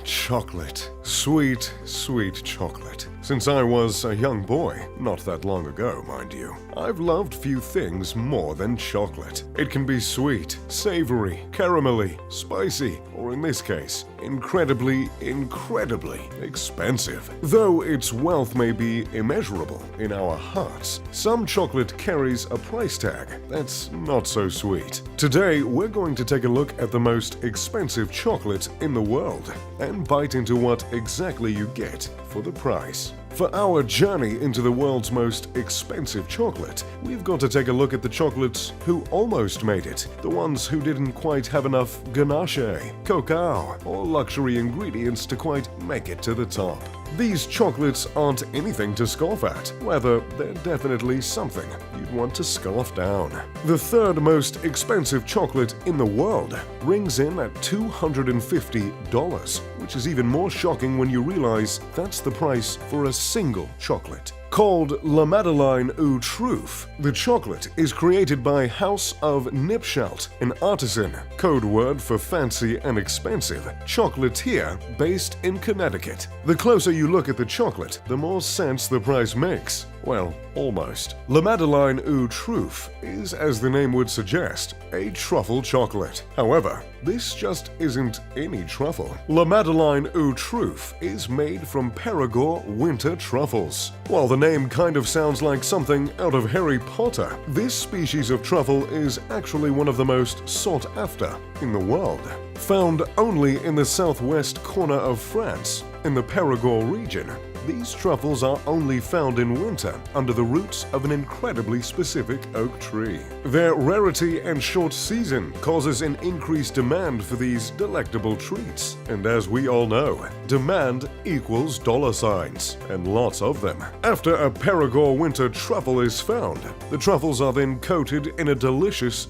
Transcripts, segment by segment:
Chocolate. Sweet, sweet chocolate. Since I was a young boy, not that long ago, mind you, I've loved few things more than chocolate. It can be sweet, savory, caramelly, spicy, or in this case, incredibly expensive. Though its wealth may be immeasurable in our hearts, some chocolate carries a price tag that's not so sweet. Today, we're going to take a look at the most expensive chocolate in the world and bite into what exactly you get for the price. For our journey into the world's most expensive chocolate, we've got to take a look at the chocolates who almost made it, the ones who didn't quite have enough ganache, cacao, or luxury ingredients to quite make it to the top. These chocolates aren't anything to scoff at, rather, they're definitely something you'd want to scarf down. The third most expensive chocolate in the world rings in at $250, which is even more shocking when you realize that's the price for a single chocolate. Called La Madeleine aux Truffes, the chocolate is created by House of Knipschault, an artisan, code word for fancy and expensive, chocolatier based in Connecticut. The closer you look at the chocolate, the more sense the price makes. Well, almost. La Madeleine aux Truffes is, as the name would suggest, a truffle chocolate. However, this just isn't any truffle. La Madeleine aux Truffes is made from Perigord winter truffles. While the name kind of sounds like something out of Harry Potter, this species of truffle is actually one of the most sought after in the world. Found only in the southwest corner of France, in the Perigord region, these truffles are only found in winter under the roots of an incredibly specific oak tree. Their rarity and short season causes an increased demand for these delectable treats. And as we all know, demand equals dollar signs, and lots of them. After a Perigord winter truffle is found, the truffles are then coated in a delicious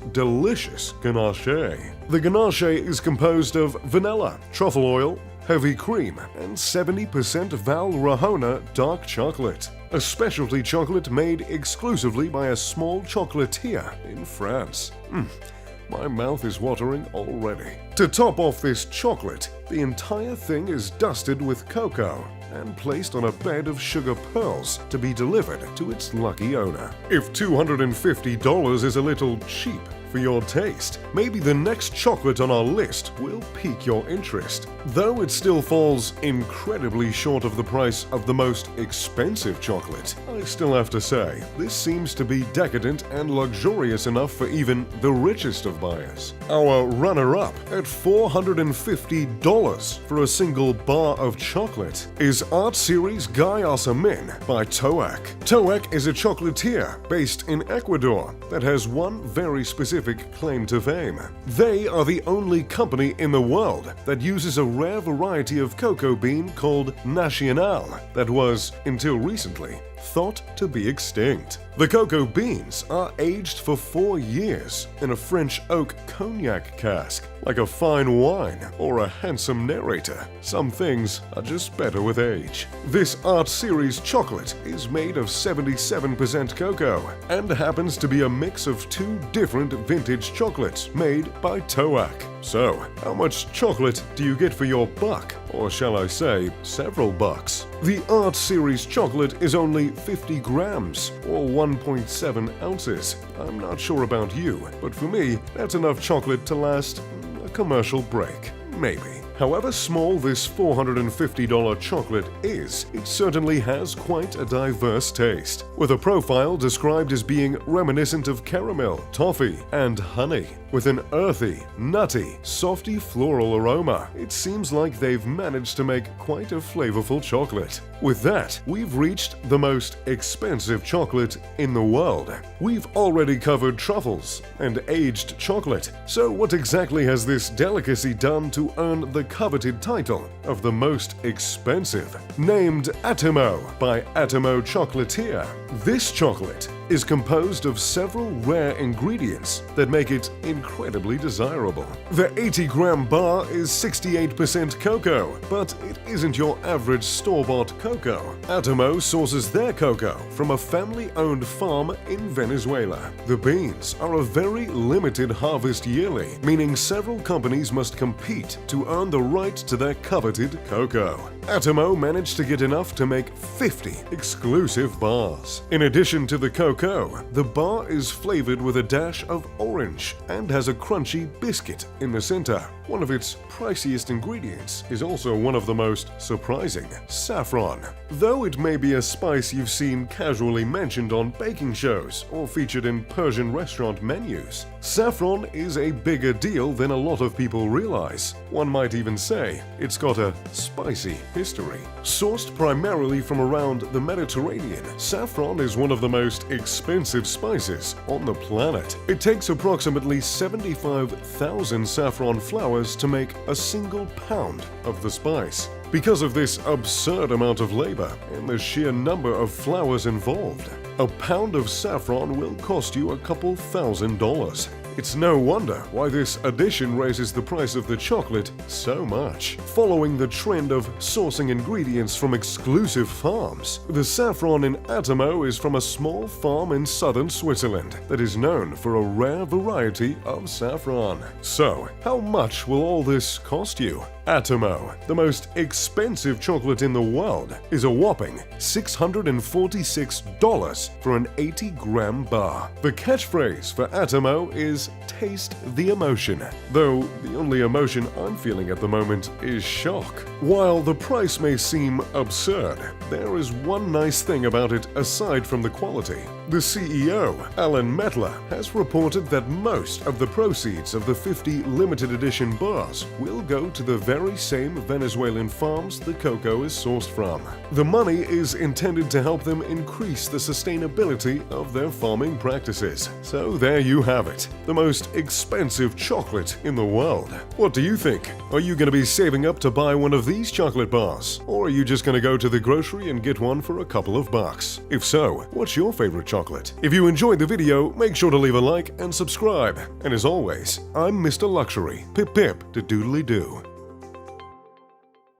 ganache. The ganache is composed of vanilla, truffle oil, heavy cream, and 70% Val Rahona dark chocolate, a specialty chocolate made exclusively by a small chocolatier in France. My mouth is watering already. To top off this chocolate, the entire thing is dusted with cocoa and placed on a bed of sugar pearls to be delivered to its lucky owner. If $250 is a little cheap for your taste, maybe the next chocolate on our list will pique your interest. Though it still falls incredibly short of the price of the most expensive chocolate, I still have to say, this seems to be decadent and luxurious enough for even the richest of buyers. Our runner-up at $450 for a single bar of chocolate is Art Series Gayasa Min by Toac. Toac is a chocolatier based in Ecuador that has one very specific claim to fame. They are the only company in the world that uses a rare variety of cocoa bean called Nacional that was, until recently, thought to be extinct. The cocoa beans are aged for 4 years in a French oak cognac cask. Like a fine wine or a handsome narrator, some things are just better with age. This Art Series chocolate is made of 77% cocoa and happens to be a mix of 2 different vintage chocolates made by Toac. So, how much chocolate do you get for your buck? Or shall I say, several bucks? The Art Series chocolate is only 50 grams, or 1.7 ounces. I'm not sure about you, but for me, that's enough chocolate to last a commercial break. Maybe. However small this $450 chocolate is, it certainly has quite a diverse taste, with a profile described as being reminiscent of caramel, toffee, and honey. With an earthy, nutty, softy floral aroma, it seems like they've managed to make quite a flavorful chocolate. With that, we've reached the most expensive chocolate in the world. We've already covered truffles and aged chocolate, so what exactly has this delicacy done to earn the coveted title of the most expensive? Named Atomo by Atomo Chocolatier, this chocolate is composed of several rare ingredients that make it incredibly desirable. The 80-gram bar is 68% cocoa, but it isn't your average store-bought cocoa. Atomo sources their cocoa from a family-owned farm in Venezuela. The beans are a very limited harvest yearly, meaning several companies must compete to earn the right to their coveted cocoa. Atomo managed to get enough to make 50 exclusive bars. In addition to the cocoa, the bar is flavored with a dash of orange and has a crunchy biscuit in the center. One of its priciest ingredients is also one of the most surprising: saffron. Though it may be a spice you've seen casually mentioned on baking shows or featured in Persian restaurant menus, saffron is a bigger deal than a lot of people realize. One might even say it's got a spicy history. Sourced primarily from around the Mediterranean, saffron is one of the most expensive spices on the planet. It takes approximately 75,000 saffron flowers to make a single pound of the spice. Because of this absurd amount of labor and the sheer number of flowers involved, a pound of saffron will cost you a couple $1,000s. It's no wonder why this addition raises the price of the chocolate so much. Following the trend of sourcing ingredients from exclusive farms, the saffron in Atomo is from a small farm in southern Switzerland that is known for a rare variety of saffron. So, how much will all this cost you? Atomo, the most expensive chocolate in the world, is a whopping $646 for an 80-gram bar. The catchphrase for Atomo is "Taste the emotion," though the only emotion I'm feeling at the moment is shock. While the price may seem absurd, there is one nice thing about it aside from the quality. The CEO, Alan Metler, has reported that most of the proceeds of the 50 limited edition bars will go to the very same Venezuelan farms the cocoa is sourced from. The money is intended to help them increase the sustainability of their farming practices. So there you have it, the most expensive chocolate in the world. What do you think? Are you going to be saving up to buy one of these chocolate bars? Or are you just going to go to the grocery and get one for a couple of bucks? If so, what's your favorite chocolate? If you enjoyed the video, make sure to leave a like and subscribe. And as always, I'm Mr. Luxury. Pip pip to doodly doo.